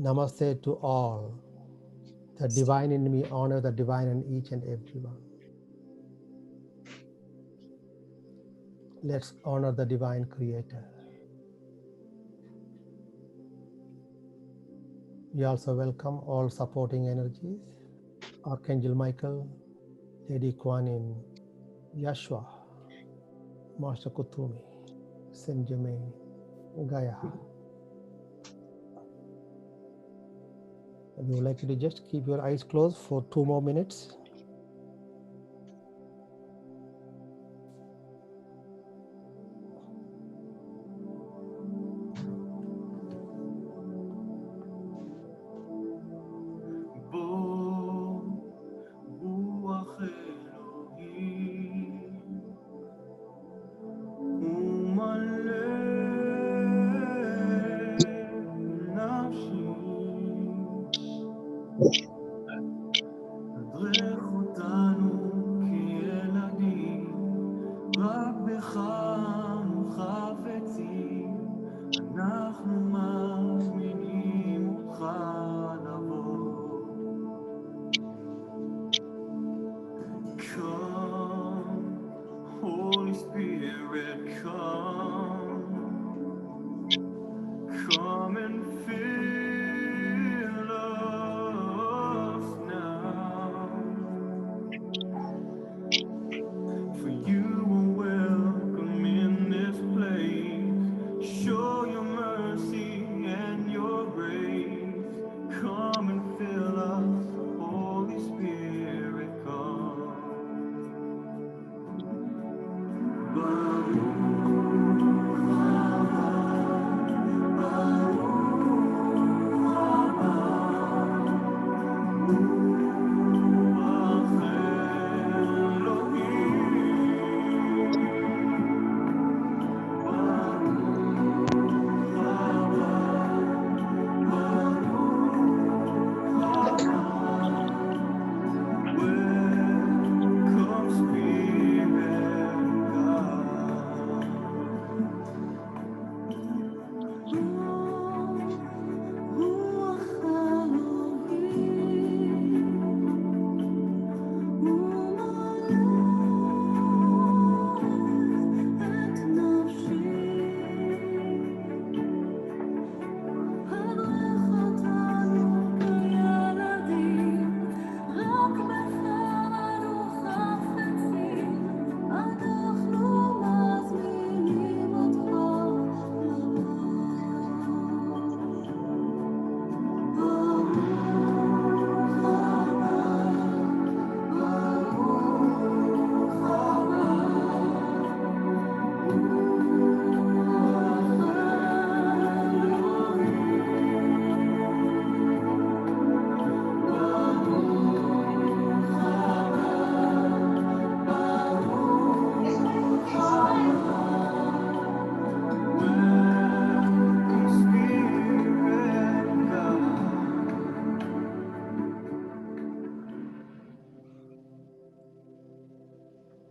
Namaste to all. The divine in me honor the divine in each and every one. Let's honor the divine creator. We also welcome all supporting energies. Archangel Michael, Lady Kuan Yin, Yashua, Master Kutumi, Saint Germain, Gaia. We would like you to just keep your eyes closed for 2 more minutes.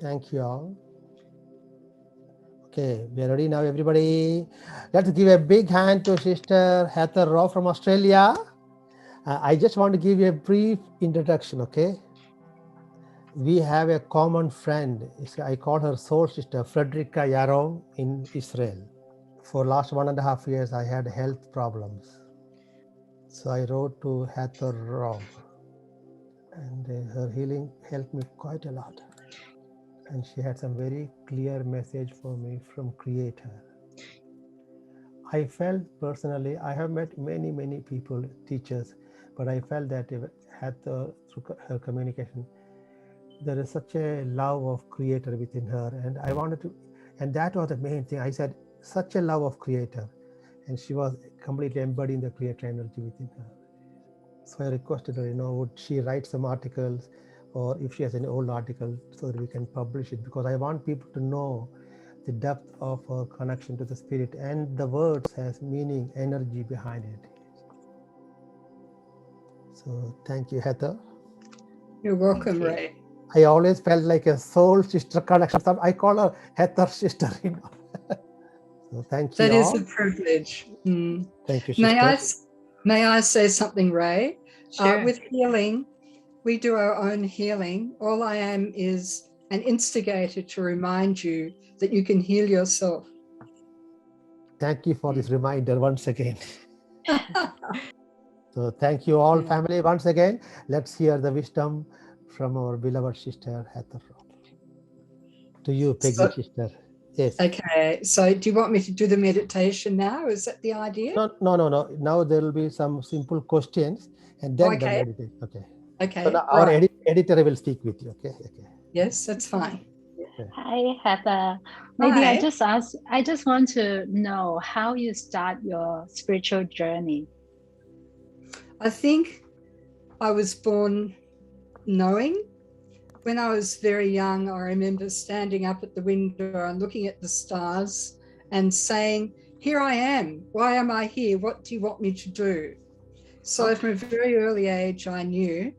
Thank you all. Okay, we are ready now, everybody. Let's give a big hand to Sister Heather Robb from Australia. I just want to give you a brief introduction, okay? We have a common friend. I call her soul sister, Frederica Yarrow in Israel. For last 1.5 years, I had health problems. So I wrote to Heather Robb, and her healing helped me quite a lot. And she had some very clear message for me from Creator. I felt personally, I have met many people, teachers, but I felt that Heather, through her communication, there is such a love of Creator within her, and I wanted to, and that was the main thing. I said, such a love of Creator, and she was completely embodying the Creator energy within her. So I requested her, would she write some articles, or if she has an old article, so that we can publish it, because I want people to know the depth of her connection to the spirit, and the words has meaning, energy behind it. So thank you, Heather. You're welcome, Ray. I always felt like a soul sister connection. I call her Heather sister. So thank you That all. is a privilege. Thank you, May I, sisters. May I say something, Ray? Sure. With healing, we do our own healing. All I am is an instigator to remind you that you can heal yourself. Thank you for this reminder once again. So thank you all, family, once again. Let's hear the wisdom from our beloved sister, Heather Robb. To you, Peggy, sister. Yes. Okay, so do you want me to do the meditation now? Is that the idea? No. Now there will be some simple questions and then the meditation. Okay. Okay. So now our editor will speak with you. Okay. Yes, that's fine. Hi, Heather. Maybe I just want to know how you start your spiritual journey. I think I was born knowing. When I was very young, I remember standing up at the window and looking at the stars and saying, "Here I am. Why am I here? What do you want me to do?" So from a very early age, I knew.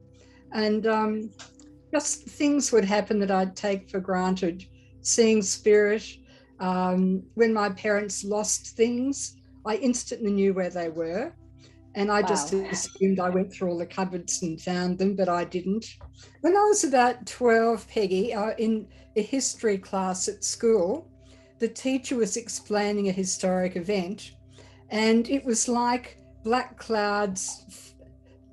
And just things would happen that I'd take for granted. Seeing spirit. When my parents lost things, I instantly knew where they were. And I just assumed I went through all the cupboards and found them, but I didn't. When I was about 12, Peggy, in a history class at school, the teacher was explaining a historic event, and it was like black clouds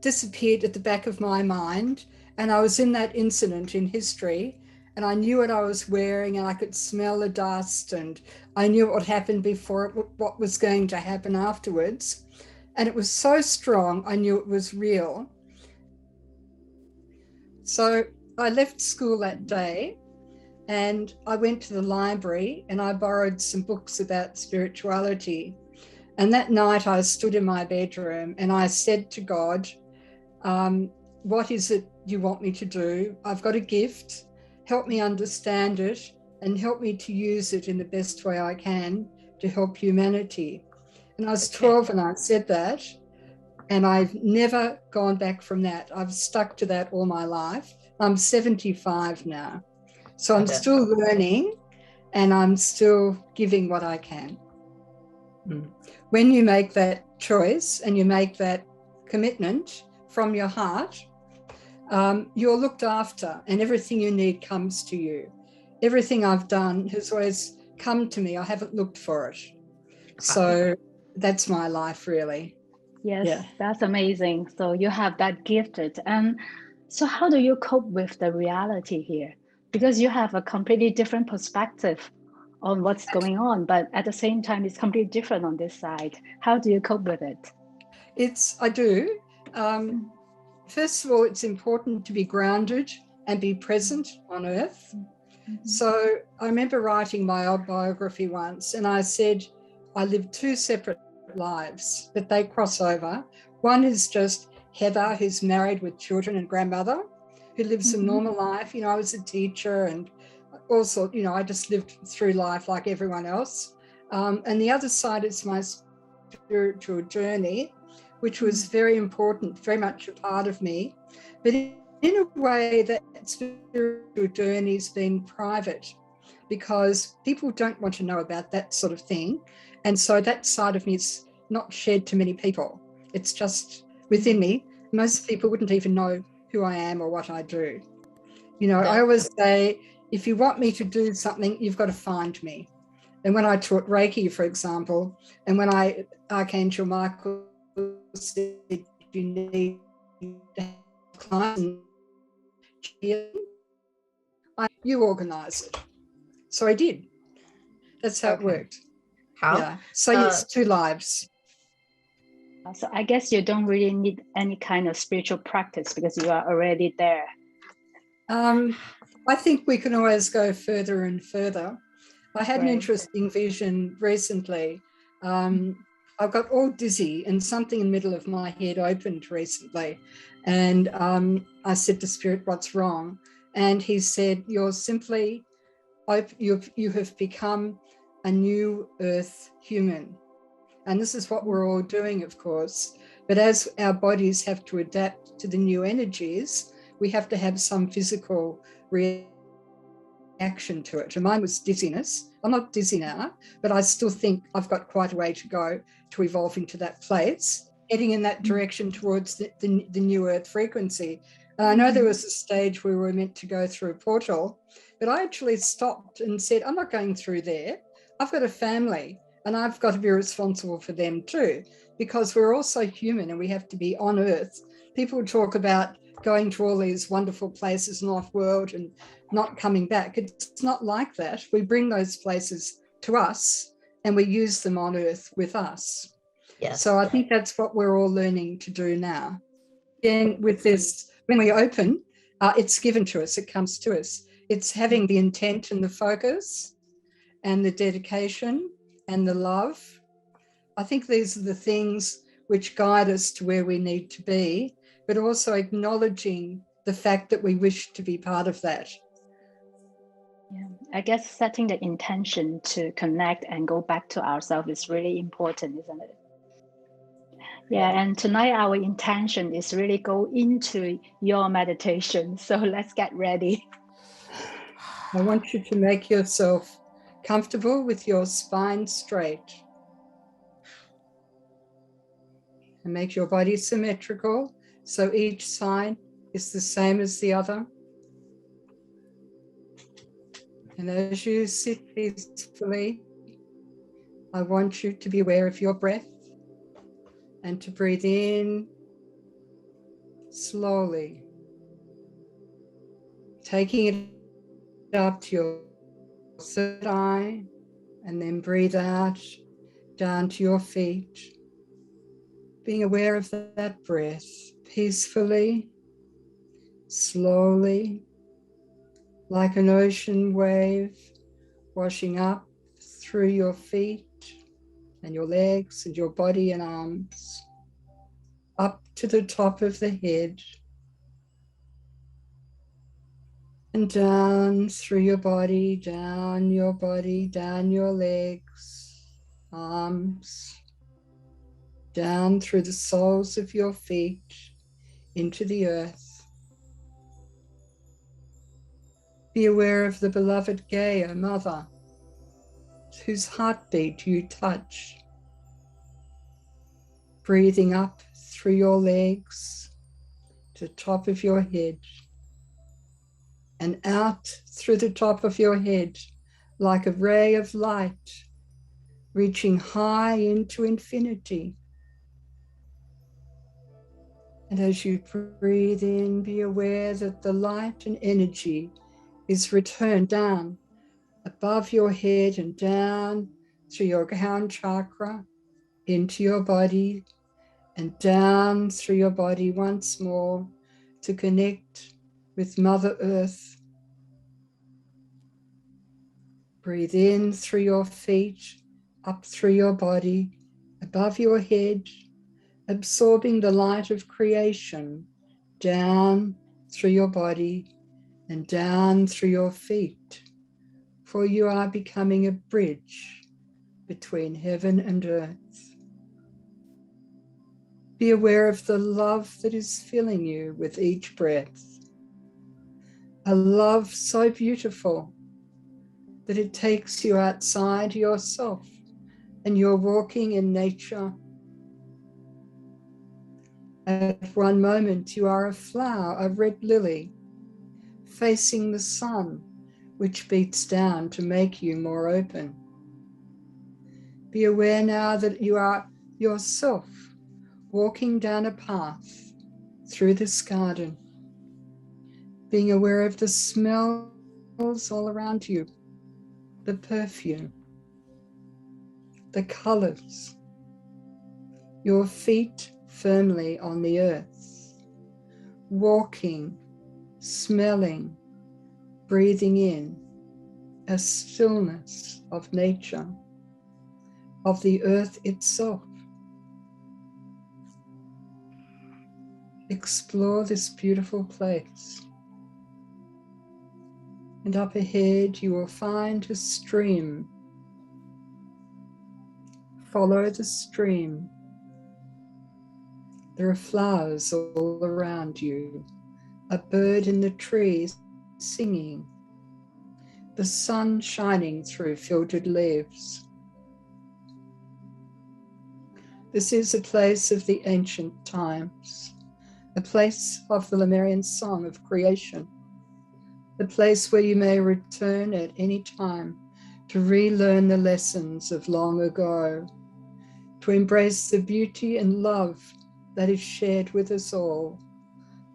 disappeared at the back of my mind, and I was in that incident in history, and I knew what I was wearing, and I could smell the dust, and I knew what happened before it, what was going to happen afterwards. And it was so strong, I knew it was real. So I left school that day and I went to the library and I borrowed some books about spirituality. And that night I stood in my bedroom and I said to God, what is it you want me to do? I've got a gift. Help me understand it and help me to use it in the best way I can to help humanity. And I was 12 and I said that, and I've never gone back from that. I've stuck to that all my life. I'm 75 now. So I'm still learning and I'm still giving what I can. When you make that choice and you make that commitment from your heart, you're looked after and everything you need comes to you. Everything I've done has always come to me. I haven't looked for it. So that's my life, really. Yes, that's amazing. So you have that gifted. And so how do you cope with the reality here? Because you have a completely different perspective on what's going on, but at the same time, it's completely different on this side. How do you cope with it? I do. First of all, it's important to be grounded and be present on earth. So I remember writing my autobiography once, and I said, I lived two separate lives, but they cross over. One is just Heather, who's married with children and grandmother, who lives a normal life. I was a teacher and also, I just lived through life like everyone else. And the other side is my spiritual journey, which was very important, very much a part of me. But in a way, that spiritual journey's been private because people don't want to know about that sort of thing. And so that side of me is not shared to many people. It's just within me. Most people wouldn't even know who I am or what I do. I always say, if you want me to do something, you've got to find me. And when I taught Reiki, for example, and when Archangel Michael said you need to have clients, you organise it. So I did. That's how it worked. How? Yeah. So it's two lives. So I guess you don't really need any kind of spiritual practice because you are already there. I think we can always go further and further. I had an interesting vision recently. I got all dizzy and something in the middle of my head opened recently. And I said to Spirit, what's wrong? And he said, you have become a new earth human. And this is what we're all doing, of course. But as our bodies have to adapt to the new energies, we have to have some physical reaction to it. And mine was dizziness. I'm not dizzy now, but I still think I've got quite a way to go to evolve into that place. heading in that direction towards the new Earth frequency. I know there was a stage where we were meant to go through a portal, but I actually stopped and said, I'm not going through there. I've got a family and I've got to be responsible for them too, because we're also human and we have to be on Earth. People talk about going to all these wonderful places in off-world and not coming back. It's not like that. We bring those places to us and we use them on Earth with us. Yes. So I think that's what we're all learning to do now. Again, with this, when we open, it's given to us, it comes to us. It's having the intent and the focus and the dedication and the love. I think these are the things which guide us to where we need to be, but also acknowledging the fact that we wish to be part of that. Yeah, I guess setting the intention to connect and go back to ourselves is really important, isn't it? Yeah, and tonight our intention is really go into your meditation. So let's get ready. I want you to make yourself comfortable with your spine straight. And make your body symmetrical, so each side is the same as the other. And as you sit peacefully, I want you to be aware of your breath and to breathe in slowly, taking it up to your third eye, and then breathe out down to your feet. Being aware of that breath peacefully, slowly, like an ocean wave washing up through your feet and your legs and your body and arms, up to the top of the head and down through your body, down your body, down your legs, arms, down through the soles of your feet into the earth. Be aware of the beloved Gaia Mother, whose heartbeat you touch. Breathing up through your legs to the top of your head and out through the top of your head like a ray of light reaching high into infinity. And as you breathe in, be aware that the light and energy is returned down above your head and down through your crown chakra into your body and down through your body once more to connect with Mother Earth. Breathe in through your feet, up through your body, above your head, absorbing the light of creation down through your body and down through your feet, for you are becoming a bridge between heaven and earth. Be aware of the love that is filling you with each breath, a love so beautiful that it takes you outside yourself and you're walking in nature. At one moment, you are a flower, a red lily, facing the sun, which beats down to make you more open. Be aware now that you are yourself walking down a path through this garden, being aware of the smells all around you, the perfume, the colors, your feet firmly on the earth, walking, smelling, breathing in a stillness of nature, of the earth itself. Explore this beautiful place. And up ahead you will find a stream. Follow the stream. There are flowers all around you, a bird in the trees singing, the sun shining through filtered leaves. This is a place of the ancient times, a place of the Lemurian song of creation, a place where you may return at any time to relearn the lessons of long ago, to embrace the beauty and love that is shared with us all,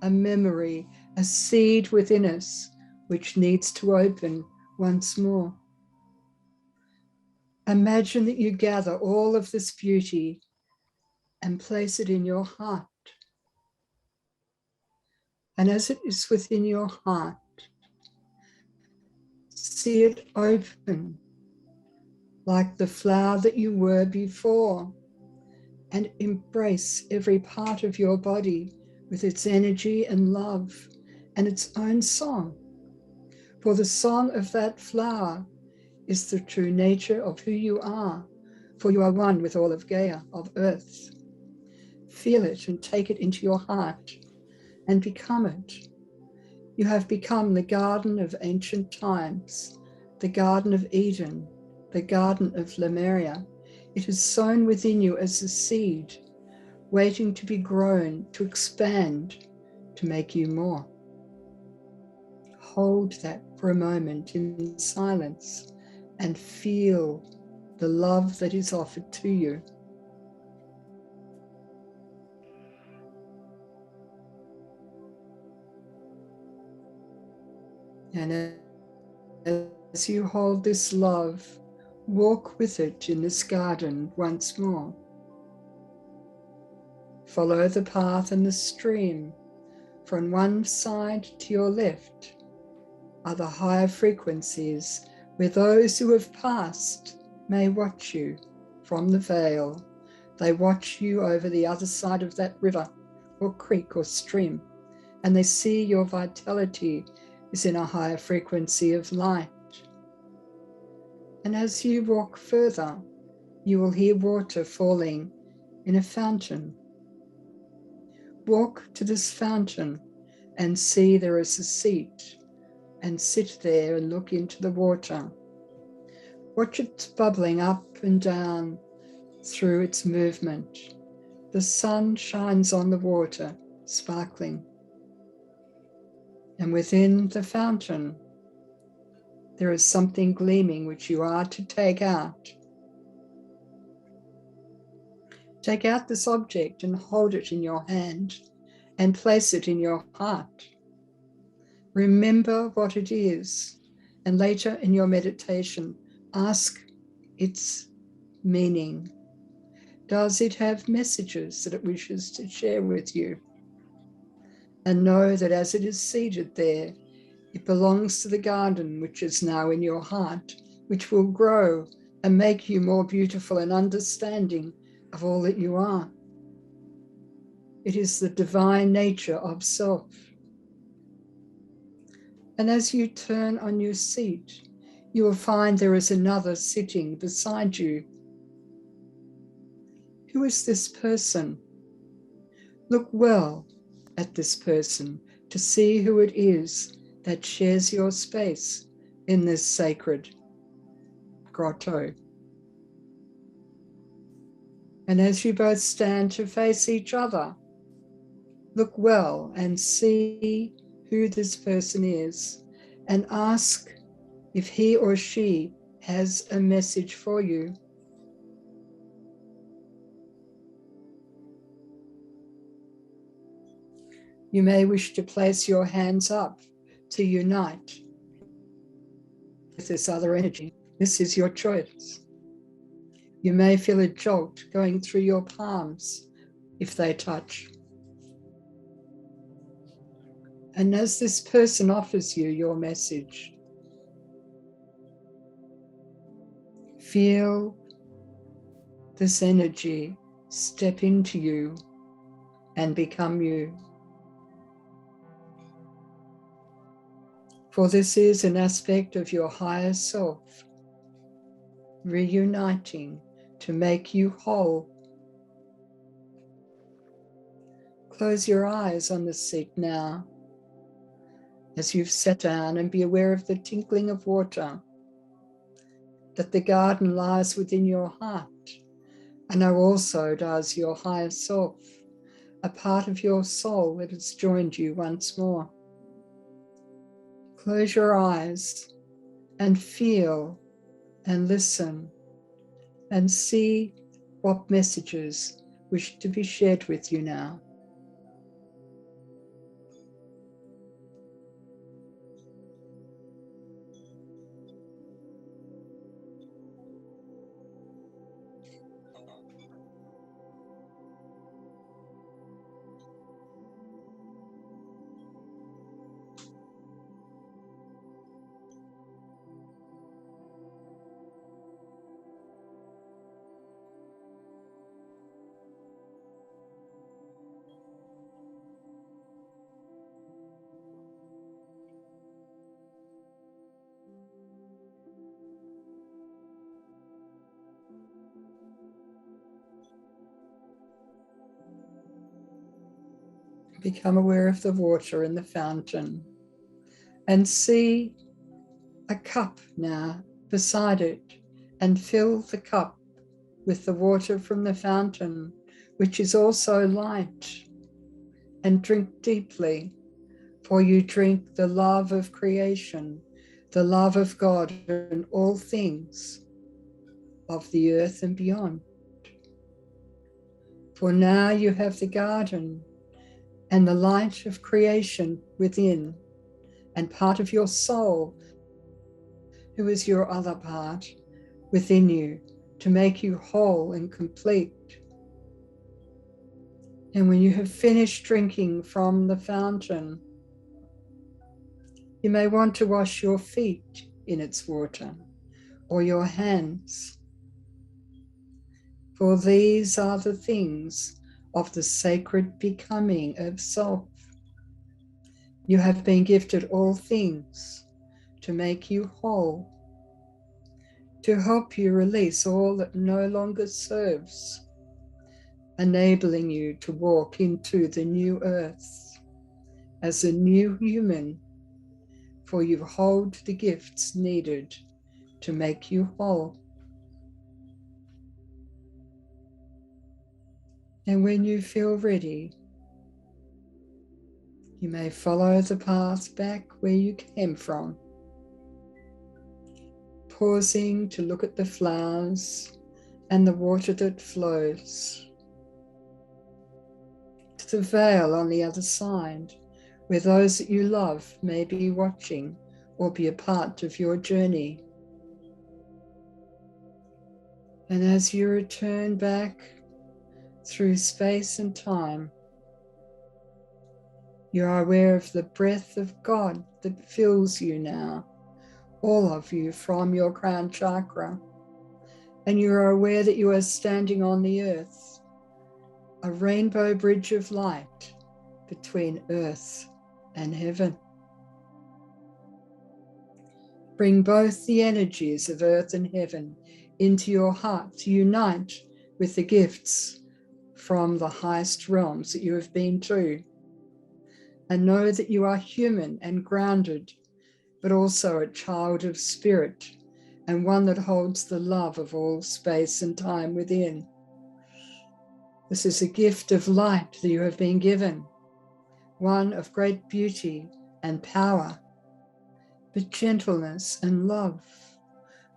a memory, a seed within us which needs to open once more. Imagine that you gather all of this beauty and place it in your heart. And as it is within your heart, see it open like the flower that you were before, and embrace every part of your body with its energy and love and its own song. For the song of that flower is the true nature of who you are, for you are one with all of Gaia, of Earth. Feel it and take it into your heart and become it. You have become the garden of ancient times, the Garden of Eden, the Garden of Lemuria. It is sown within you as a seed, waiting to be grown, to expand, to make you more. Hold that for a moment in silence and feel the love that is offered to you. And as you hold this love, walk with it in this garden once more. Follow the path and the stream. From one side to your left are the higher frequencies where those who have passed may watch you from the veil. They watch you over the other side of that river or creek or stream, and they see your vitality is in a higher frequency of light. And as you walk further, you will hear water falling in a fountain. Walk to this fountain and see there is a seat, and sit there and look into the water. Watch it bubbling up and down through its movement. The sun shines on the water, sparkling. And within the fountain, there is something gleaming which you are to take out. Take out this object and hold it in your hand and place it in your heart. Remember what it is, and later in your meditation, ask its meaning. Does it have messages that it wishes to share with you? And know that as it is seated there, it belongs to the garden which is now in your heart, which will grow and make you more beautiful and understanding of all that you are. It is the divine nature of self. And as you turn on your seat, you will find there is another sitting beside you. Who is this person? Look well at this person to see who it is that shares your space in this sacred grotto. And as you both stand to face each other, look well and see who this person is, and ask if he or she has a message for you. You may wish to place your hands up to unite with this other energy. This is your choice. You may feel a jolt going through your palms if they touch. And as this person offers you your message, feel this energy step into you and become you. For this is an aspect of your higher self, reuniting to make you whole. Close your eyes on the seat now, as you've sat down, and be aware of the tinkling of water, that the garden lies within your heart, I know also does your higher self, a part of your soul that has joined you once more. Close your eyes and feel and listen and see what messages wish to be shared with you now. Become aware of the water in the fountain and see a cup now beside it, and fill the cup with the water from the fountain, which is also light, and drink deeply, for you drink the love of creation, the love of God and all things of the earth and beyond. For now you have the garden and the light of creation within, and part of your soul, who is your other part, within you, to make you whole and complete. And when you have finished drinking from the fountain, you may want to wash your feet in its water, or your hands, for these are the things of the sacred becoming of self. You have been gifted all things to make you whole, to help you release all that no longer serves, enabling you to walk into the new earth as a new human, for you hold the gifts needed to make you whole. And when you feel ready, you may follow the path back where you came from, pausing to look at the flowers and the water that flows, to the veil on the other side, where those that you love may be watching or be a part of your journey. And as you return back through space and time, you are aware of the breath of God that fills you now, all of you from your crown chakra. And you are aware that you are standing on the earth, a rainbow bridge of light between earth and heaven. Bring both the energies of earth and heaven into your heart to unite with the gifts from the highest realms that you have been to. And know that you are human and grounded, but also a child of spirit, and one that holds the love of all space and time within. This is a gift of light that you have been given, one of great beauty and power, but gentleness and love.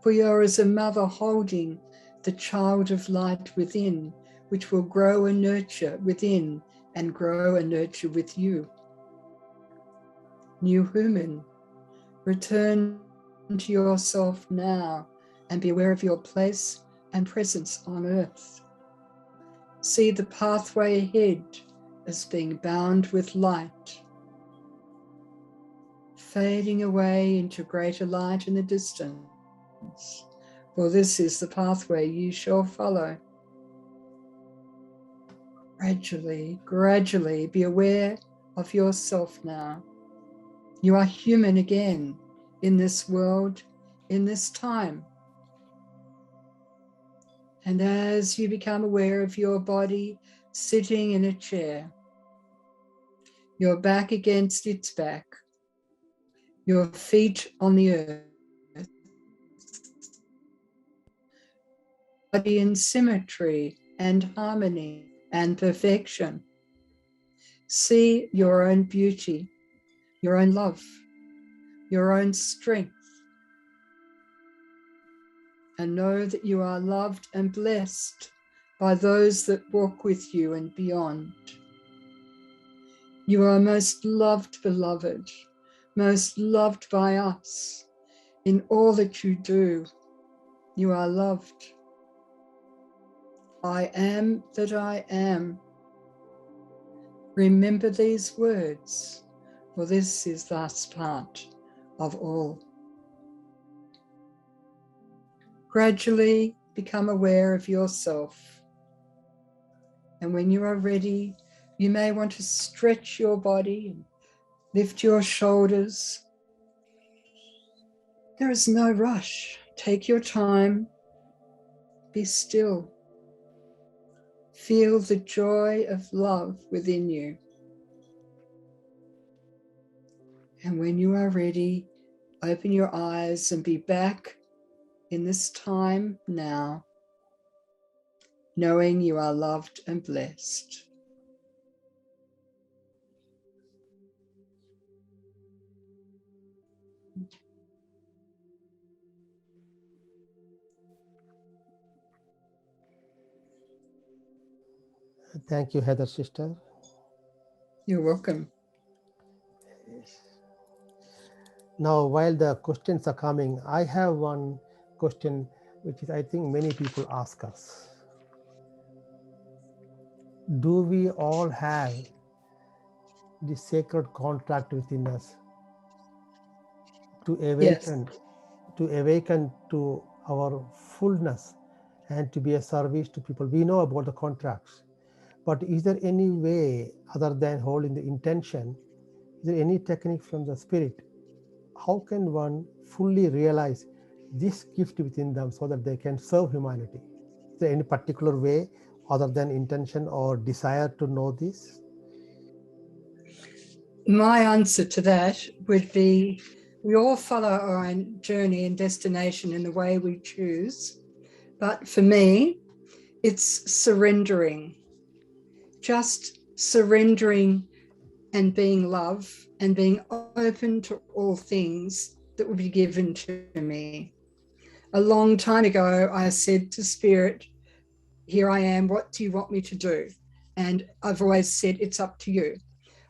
For you are as a mother holding the child of light within, which will grow and nurture within and grow and nurture with you. New human, return to yourself now and be aware of your place and presence on earth. See the pathway ahead as being bound with light, fading away into greater light in the distance, for this is the pathway you shall follow. Gradually be aware of yourself now. You are human again in this world, in this time. And as you become aware of your body sitting in a chair, your back against its back, your feet on the earth, in symmetry and harmony and perfection. See your own beauty, your own love, your own strength, and know that you are loved and blessed by those that walk with you and beyond. You are most loved, beloved, most loved by us. In all that you do, you are loved. I am that I am. Remember these words, for this is the last part of all. Gradually become aware of yourself. And when you are ready, you may want to stretch your body and lift your shoulders. There is no rush. Take your time. Be still. Feel the joy of love within you. And when you are ready, open your eyes and be back in this time now, knowing you are loved and blessed. Thank you, Heather, sister. You're welcome. Now, while the questions are coming, I have one question which is, I think many people ask us. Do we all have the sacred contract within us to awaken, to our fullness and to be a service to people? We know about the contracts, but is there any way other than holding the intention? Is there any technique from the spirit? How can one fully realize this gift within them so that they can serve humanity? Is there any particular way other than intention or desire to know this? My answer to that would be, we all follow our own journey and destination in the way we choose. But for me, it's surrendering. Just surrendering and being love and being open to all things that will be given to me. A long time ago, I said to Spirit, here I am, what do you want me to do? And I've always said, it's up to you.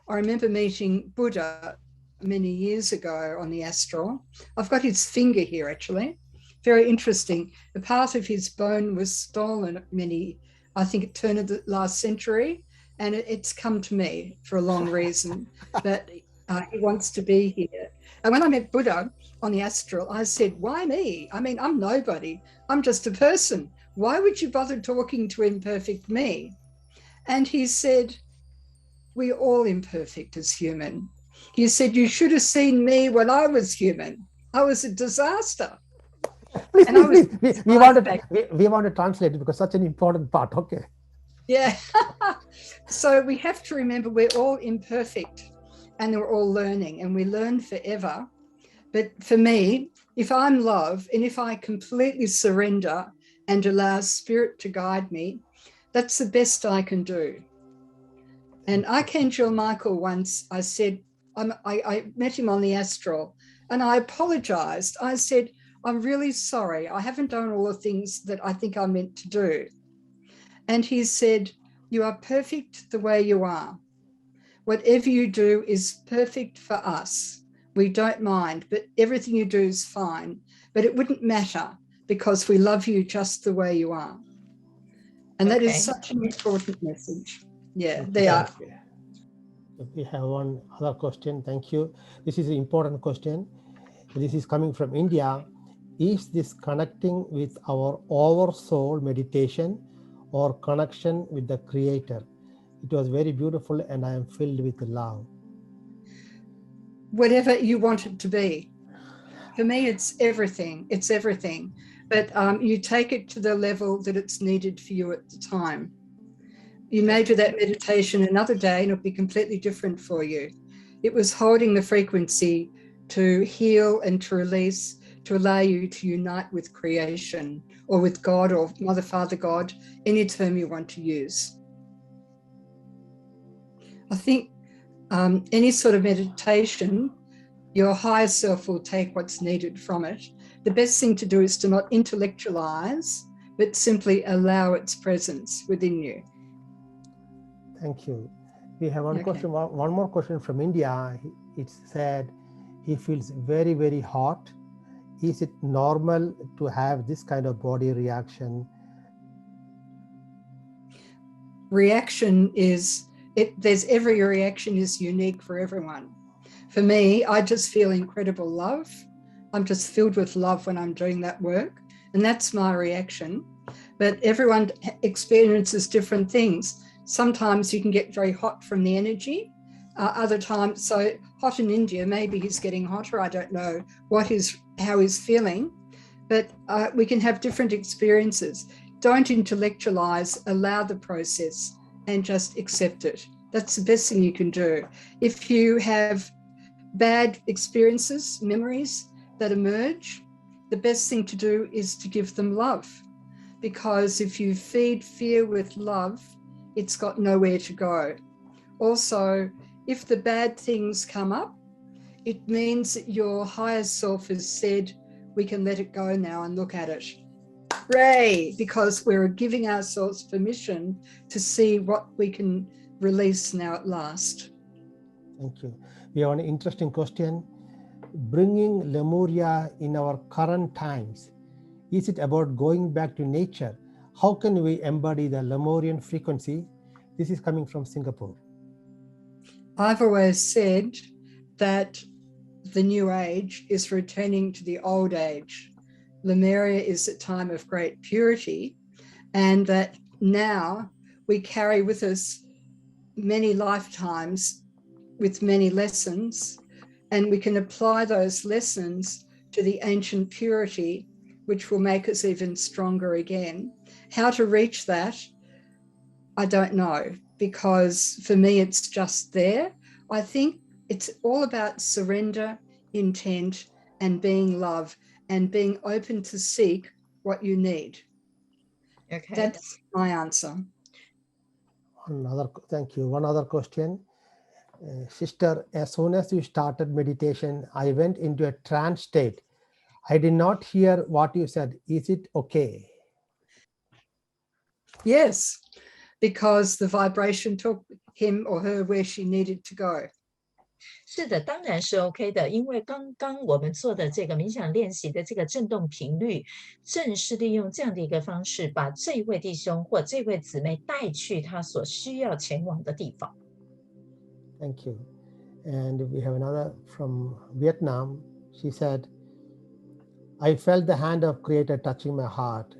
I remember meeting Buddha many years ago on the astral. I've got his finger here, actually. Very interesting. A part of his bone was stolen I think it turned of the last century, and it's come to me for a long reason that he wants to be here. And when I met Buddha on the astral, I said, why me? I mean, I'm nobody. I'm just a person. Why would you bother talking to imperfect me? And he said, we're all imperfect as human. He said, you should have seen me when I was human. I was a disaster. Please, we want to translate it because such an important part. Okay. Yeah. So we have to remember we're all imperfect and we're all learning, and we learn forever. But for me, if I'm love and if I completely surrender and allow spirit to guide me, that's the best I can do. And Archangel Michael once, I said, I met him on the astral and I apologized. I said, I'm really sorry. I haven't done all the things that I think I meant to do. And he said, you are perfect the way you are. Whatever you do is perfect for us. We don't mind, but everything you do is fine. But it wouldn't matter because we love you just the way you are. And that is such an important message. Yeah, they are. We have one other question. Thank you. This is an important question. This is coming from India. Is this connecting with our oversoul meditation or connection with the Creator? It was very beautiful and I am filled with love. Whatever you want it to be. For me, it's everything. It's everything. But you take it to the level that it's needed for you at the time. You may do that meditation another day and it'll be completely different for you. It was holding the frequency to heal and to release, to allow you to unite with creation or with God or Mother, Father, God, any term you want to use. I think any sort of meditation, your higher self will take what's needed from it. The best thing to do is to not intellectualize, but simply allow its presence within you. Thank you. We have one Okay. question, one more question from India. It said he feels very, very hot. Is it normal to have this kind of body reaction? Reaction is, there's every reaction is unique for everyone. For me, I just feel incredible love. I'm just filled with love when I'm doing that work, and that's my reaction. But everyone experiences different things. Sometimes you can get very hot from the energy. Other times, so hot in India, maybe he's getting hotter. I don't know how he's feeling, but we can have different experiences. Don't intellectualize, allow the process and just accept it. That's the best thing you can do. If you have bad experiences, memories that emerge, the best thing to do is to give them love. Because if you feed fear with love, it's got nowhere to go. Also, if the bad things come up, it means that your higher self has said, we can let it go now and look at it. Hooray! Because we're giving ourselves permission to see what we can release now at last. Thank you. We have an interesting question. Bringing Lemuria in our current times, is it about going back to nature? How can we embody the Lemurian frequency? This is coming from Singapore. I've always said that the new age is returning to the old age. Lemuria is a time of great purity, and that now we carry with us many lifetimes with many lessons, and we can apply those lessons to the ancient purity, which will make us even stronger again. How to reach that, I don't know, because for me it's just there. I think it's all about surrender, intent, and being love, and being open to seek what you need. Okay. That's my answer. Thank you. One other question. Sister, as soon as you started meditation, I went into a trance state. I did not hear what you said. Is it okay? Yes, because the vibration took him or her where she needed to go. 是的，当然是 OK 的，因为刚刚我们做的这个冥想练习的这个振动频率，正是利用这样的一个方式，把这位弟兄或这位姊妹带去他所需要前往的地方。Thank you. And we have another from Vietnam. She said, I felt the hand of Creator touching my heart.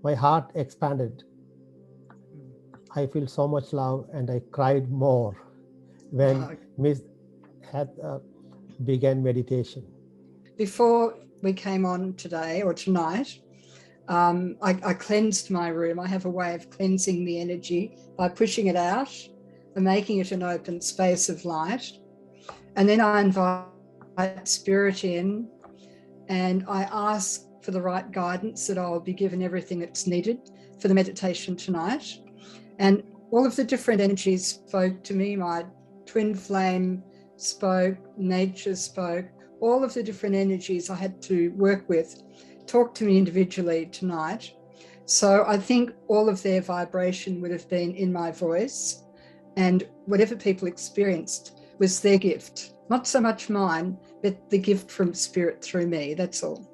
My heart expanded. I feel so much love and I cried more when Miss had began meditation. Before we came on today or tonight, I cleansed my room. I have a way of cleansing the energy by pushing it out and making it an open space of light. And then I invite spirit in and I ask for the right guidance, that I'll be given everything that's needed for the meditation tonight. And all of the different energies spoke to me. My twin flame spoke, nature spoke, all of the different energies I had to work with talked to me individually tonight. So I think all of their vibration would have been in my voice, and whatever people experienced was their gift. Not so much mine, but the gift from spirit through me, that's all.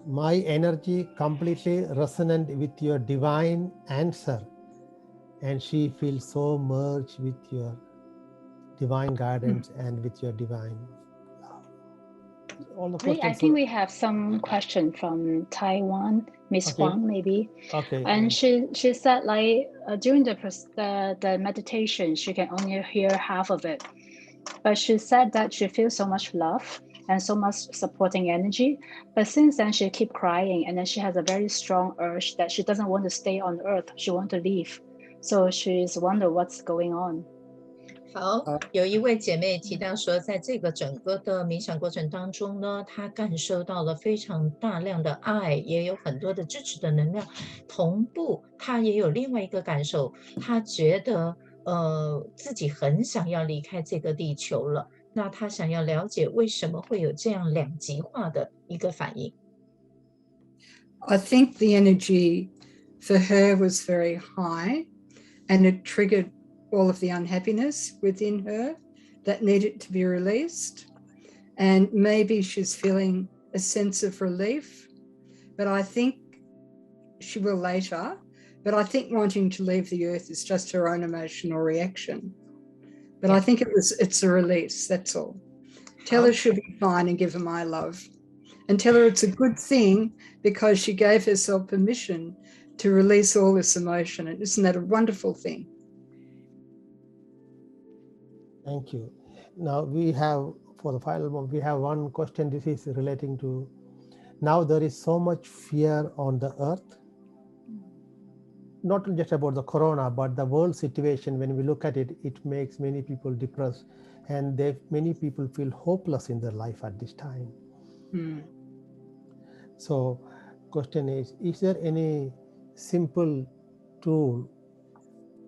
My energy completely resonant with your divine answer, and she feels so merged with your divine guidance and with your divine love. All the questions. I think we have some question from Taiwan, Miss Huang maybe. Okay. And she said like during the meditation she can only hear half of it, but she said that she feels so much love and so much supporting energy. But since then she keep crying, and then she has a very strong urge that she doesn't want to stay on earth. She wants to leave. So she's wonder what's going on. 好，有一位姐妹提到说，在这个整个的冥想过程当中呢，她感受到了非常大量的爱，也有很多的支持的能量。同步，她也有另外一个感受，她觉得自己很想要离开这个地球了。那她想要了解为什么会有这样两极化的一个反应。I think the energy for her was very high, and it triggered all of the unhappiness within her that needed to be released. And maybe she's feeling a sense of relief, but I think she will later. But I think wanting to leave the earth is just her own emotional reaction. But I think it's a release, that's all. Tell her she'll be fine and give her my love. And tell her it's a good thing because she gave herself permission to release all this emotion. And isn't that a wonderful thing? Thank you. Now we have, for the final one, we have one question. This is relating to, now there is so much fear on the earth, not just about the corona, but the world situation. When we look at it, it makes many people depressed, and many people feel hopeless in their life at this time. So question is there any simple tool?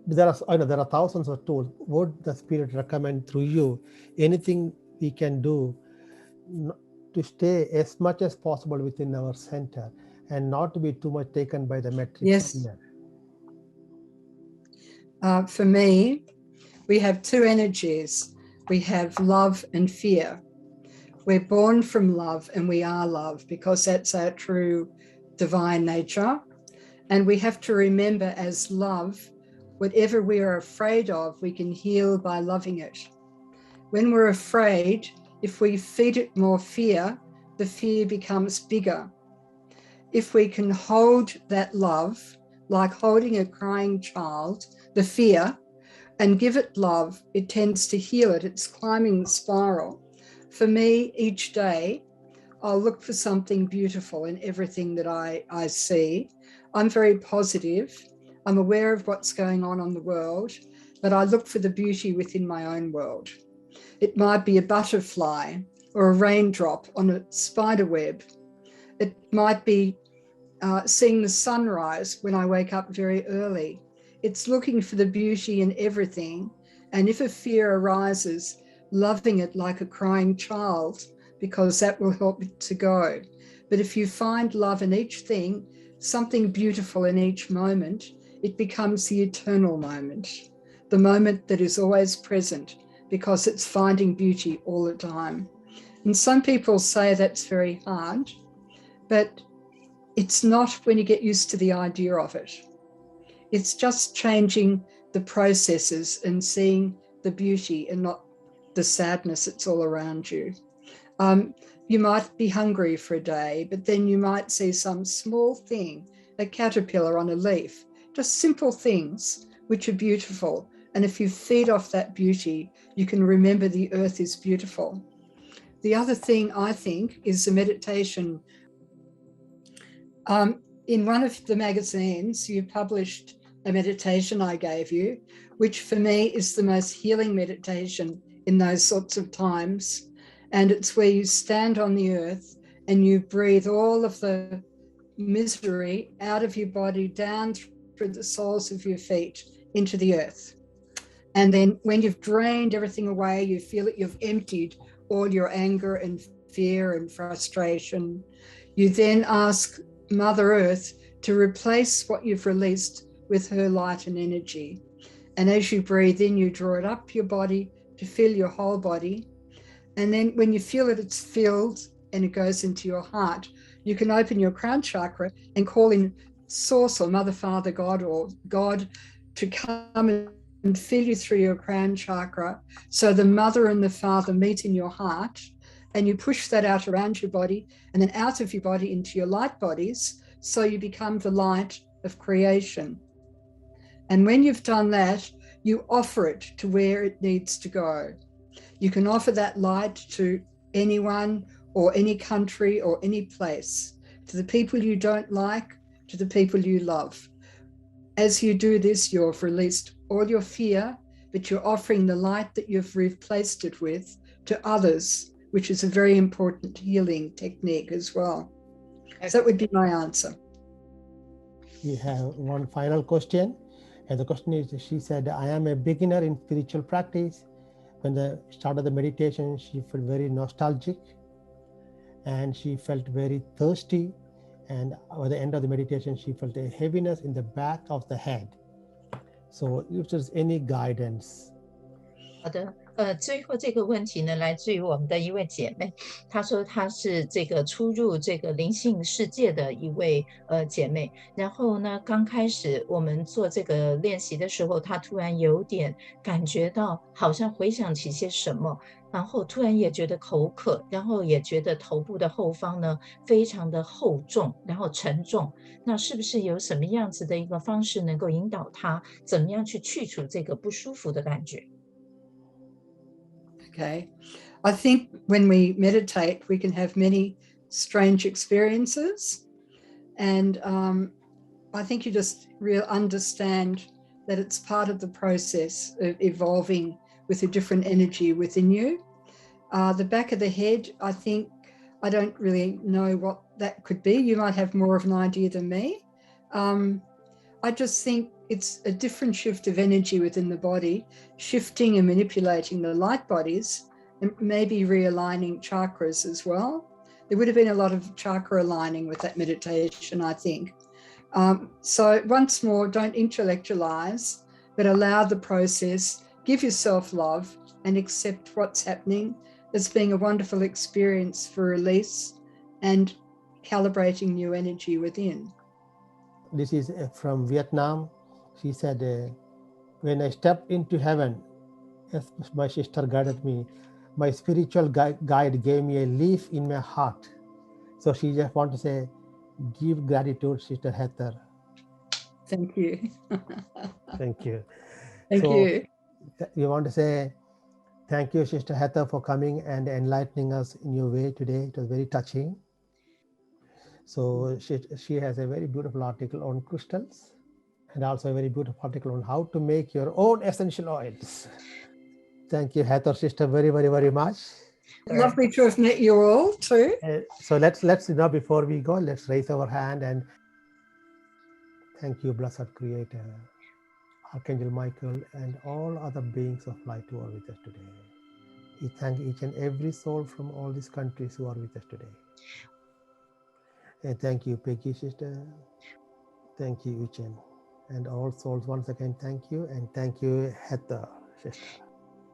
There are thousands of tools. Would the Spirit recommend through you anything we can do to stay as much as possible within our center and not to be too much taken by the metrics? Yes. For me, we have two energies. We have love and fear. We're born from love and we are love because that's our true divine nature. And we have to remember as love, whatever we are afraid of, we can heal by loving it. When we're afraid, if we feed it more fear, the fear becomes bigger. If we can hold that love, like holding a crying child, the fear, and give it love, it tends to heal it. It's climbing the spiral. For me, each day, I'll look for something beautiful in everything that I see. I'm very positive. I'm aware of what's going on the world, but I look for the beauty within my own world. It might be a butterfly or a raindrop on a spider web. It might be seeing the sunrise when I wake up very early. It's looking for the beauty in everything. And if a fear arises, loving it like a crying child, because that will help it to go. But if you find love in each thing, something beautiful in each moment, it becomes the eternal moment, the moment that is always present because it's finding beauty all the time. And some people say that's very hard, but it's not when you get used to the idea of it. It's just changing the processes and seeing the beauty and not the sadness that's all around you. You might be hungry for a day, but then you might see some small thing, a caterpillar on a leaf, just simple things which are beautiful. And if you feed off that beauty, you can remember the earth is beautiful. The other thing I think is the meditation. In one of the magazines, you published a meditation I gave you, which for me is the most healing meditation in those sorts of times. And it's where you stand on the earth and you breathe all of the misery out of your body down through the soles of your feet into the earth. And then when you've drained everything away, you feel that you've emptied all your anger and fear and frustration. You then ask Mother Earth to replace what you've released with her light and energy. And as you breathe in, you draw it up your body to fill your whole body. And then when you feel that it's filled and it goes into your heart, you can open your crown chakra and call in Source or Mother, Father, God, or God to come and fill you through your crown chakra. So the Mother and the Father meet in your heart, and you push that out around your body and then out of your body into your light bodies. So you become the light of creation. And when you've done that, you offer it to where it needs to go. You can offer that light to anyone or any country or any place, to the people you don't like, to the people you love. As you do this, you've released all your fear, but you're offering the light that you've replaced it with to others, which is a very important healing technique as well. So that would be my answer. We have one final question. And the question is, she said, I am a beginner in spiritual practice. When the start of the meditation, she felt very nostalgic and she felt very thirsty. And at the end of the meditation, she felt a heaviness in the back of the head. So if there's any guidance. 好的，最后这个问题呢，来自于我们的一位姐妹，她说她是这个初入这个灵性世界的一位姐妹，然后呢，刚开始我们做这个练习的时候，她突然有点感觉到好像回想起些什么，然后突然也觉得口渴，然后也觉得头部的后方呢非常的厚重，然后沉重。那是不是有什么样子的一个方式能够引导她怎么样去去除这个不舒服的感觉？ Okay. I think when we meditate, we can have many strange experiences. And I think you just understand that it's part of the process of evolving with a different energy within you. The back of the head, I think, I don't really know what that could be. You might have more of an idea than me. I just think it's a different shift of energy within the body, shifting and manipulating the light bodies, and maybe realigning chakras as well. There would have been a lot of chakra aligning with that meditation, I think. So once more, don't intellectualize, but allow the process, give yourself love and accept what's happening as being a wonderful experience for release and calibrating new energy within. This is from Vietnam. She said, when I stepped into heaven, as my sister guided me, my spiritual guide gave me a leaf in my heart. So she just want to say, give gratitude, Sister Heather. Thank you. Thank you. Thank you. We want to say, thank you, Sister Heather, for coming and enlightening us in your way today. It was very touching. So she has a very beautiful article on crystals and also a very beautiful article on how to make your own essential oils. Thank you, Heather, sister, very, very, very much. Lovely to have met you all too. So let's before we go, let's raise our hand and thank you, blessed Creator, Archangel Michael, and all other beings of light who are with us today. We thank each and every soul from all these countries who are with us today. And thank you, Peggy, sister. Thank you, Uchen. And all souls, once again, thank you. And thank you, Heather, sister.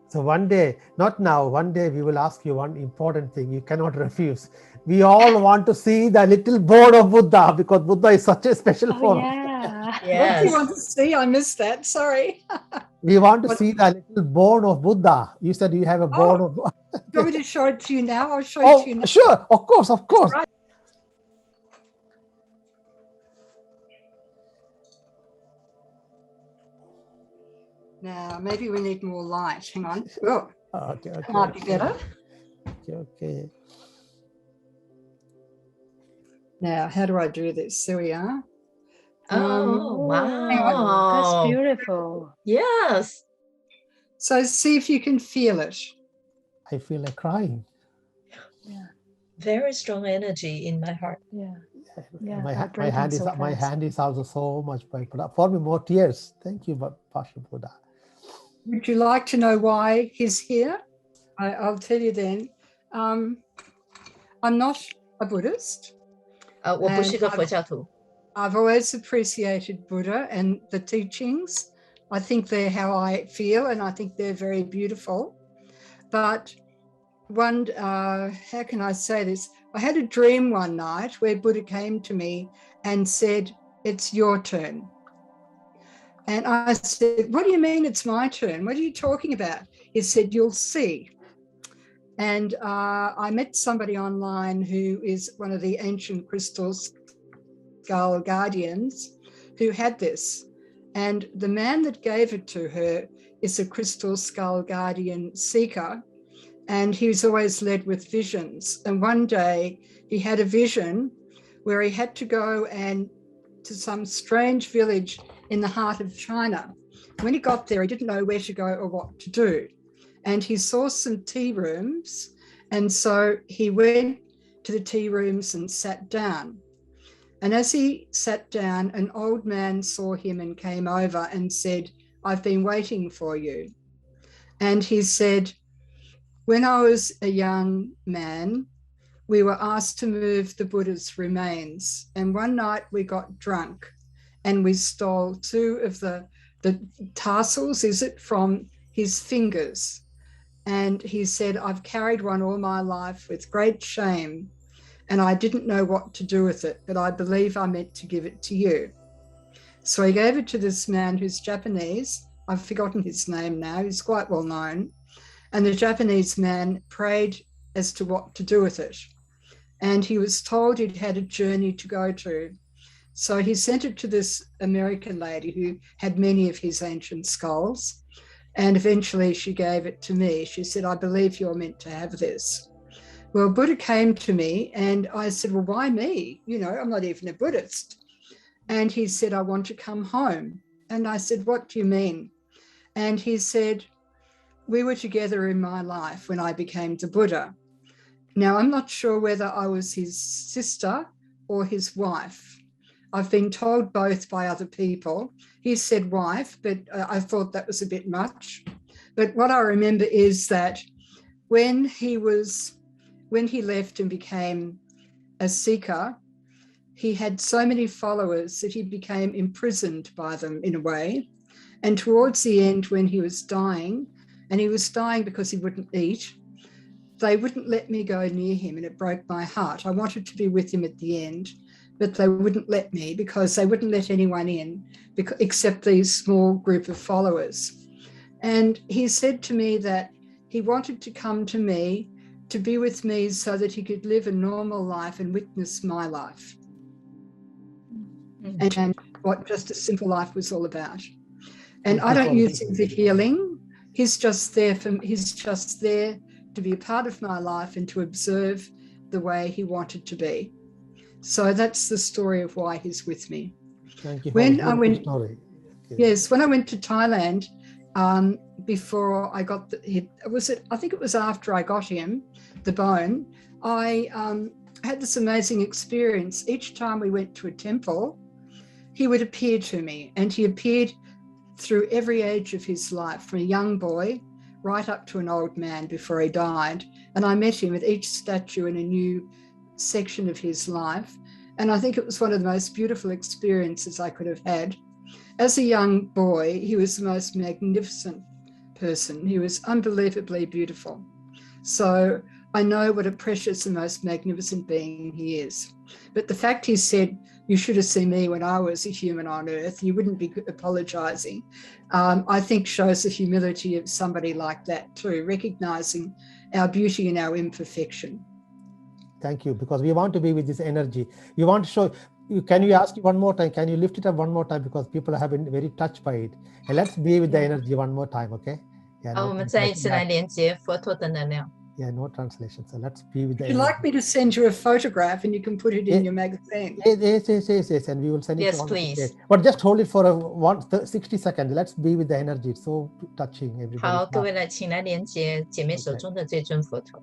So one day, not now, one day we will ask you one important thing you cannot refuse. We all want to see the little board of Buddha because Buddha is such a special form. Yeah. What do you want to see? I missed that. Sorry. We want to see the little board of Buddha. You said you have a board of Buddha. Do you want me to show it to you now? I'll show it to you now. Sure. Of course. Right. Now, maybe we need more light. Hang on. Oh, Okay. might be better. Okay. Now, how do I do this? There we are. Oh, wow. That's beautiful. Yes. So see if you can feel it. I feel like crying. Yeah. Very strong energy in my heart. Yeah. Yeah. My vibrating hand is so my fast. hand is also so much bright. For me, more tears. Thank you, Pastor Buddha. Would you like to know why he's here? I'll tell you then. I'm not a Buddhist. 我不是个佛教徒。 I've always appreciated Buddha and the teachings. I think they're how I feel, and I think they're very beautiful. But how can I say this? I had a dream one night where Buddha came to me and said, "It's your turn." And I said, "What do you mean it's my turn? What are you talking about?" He said, "You'll see." And I met somebody online who is one of the ancient crystal skull guardians who had this. And the man that gave it to her is a crystal skull guardian seeker. And he was always led with visions. And one day he had a vision where he had to go to some strange village in the heart of China. when he got there, he didn't know where to go or what to do. And he saw some tea rooms. And so he went to the tea rooms and sat down. And as he sat down, an old man saw him and came over and said, "I've been waiting for you." And he said, "When I was a young man, we were asked to move the Buddha's remains. And one night we got drunk and we stole two of the tassels, from his fingers. And he said, I've carried one all my life with great shame, and I didn't know what to do with it, but I believe I meant to give it to you." So he gave it to this man who's Japanese. I've forgotten his name now. He's quite well known. And the Japanese man prayed as to what to do with it. And he was told he'd had a journey to go to. So he sent it to this American lady who had many of his ancient skulls. And eventually she gave it to me. She said, "I believe you're meant to have this." Well, Buddha came to me and I said, "Well, why me? You know, I'm not even a Buddhist." And he said, "I want to come home." And I said, "What do you mean?" And he said, "We were together in my life when I became the Buddha. Now, I'm not sure whether I was his sister or his wife. I've been told both by other people." He said wife, but I thought that was a bit much. But what I remember is that when he left and became a seeker, he had so many followers that he became imprisoned by them in a way. And towards the end, when he was dying, and he was dying because he wouldn't eat, they wouldn't let me go near him, and it broke my heart. I wanted to be with him at the end, but they wouldn't let me because they wouldn't let anyone in except these small group of followers. And he said to me that he wanted to come to me, to be with me so that he could live a normal life and witness my life. And what just a simple life was all about. And I don't use him for healing. He's just there to be a part of my life and to observe the way he wanted to be. So that's the story of why he's with me. Thank you. When I went, story. Okay. Yes, when I went to Thailand, before I got I think it was after I got him, the bone, I had this amazing experience. Each time we went to a temple, he would appear to me, and he appeared through every age of his life, from a young boy right up to an old man before he died. And I met him at each statue in a new section of his life. And I think it was one of the most beautiful experiences I could have had. As a young boy, he was the most magnificent person. He was unbelievably beautiful. So I know what a precious and most magnificent being he is. But the fact he said, "You should have seen me when I was a human on earth, you wouldn't be apologizing," I think shows the humility of somebody like that too, recognizing our beauty and our imperfection. Thank you, because we want to be with this energy. You want to show. Can you ask one more time? Can you lift it up one more time? Because people have been very touched by it. And let's be with the energy one more time, okay? Yeah, 好， no 我们再一次 translation. 来连接佛陀的能量。 Yeah, no translation. So let's be with the Would you energy. like me to send you a photograph and you can put it in your magazine? Yes. And we will send it Yes, to all please. the But just hold it for 60 seconds. Let's be with the energy. It's so touching. Everybody. 好，各位来，请来连接姐妹手中的这尊佛陀。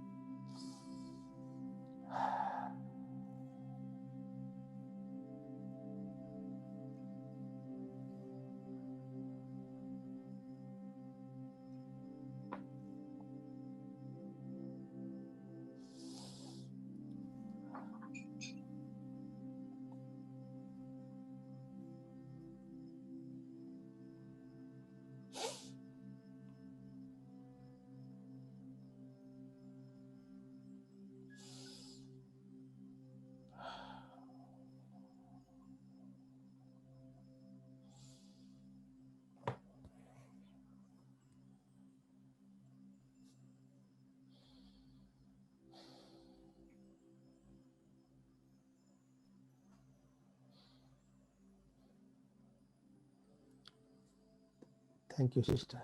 Thank you, sister.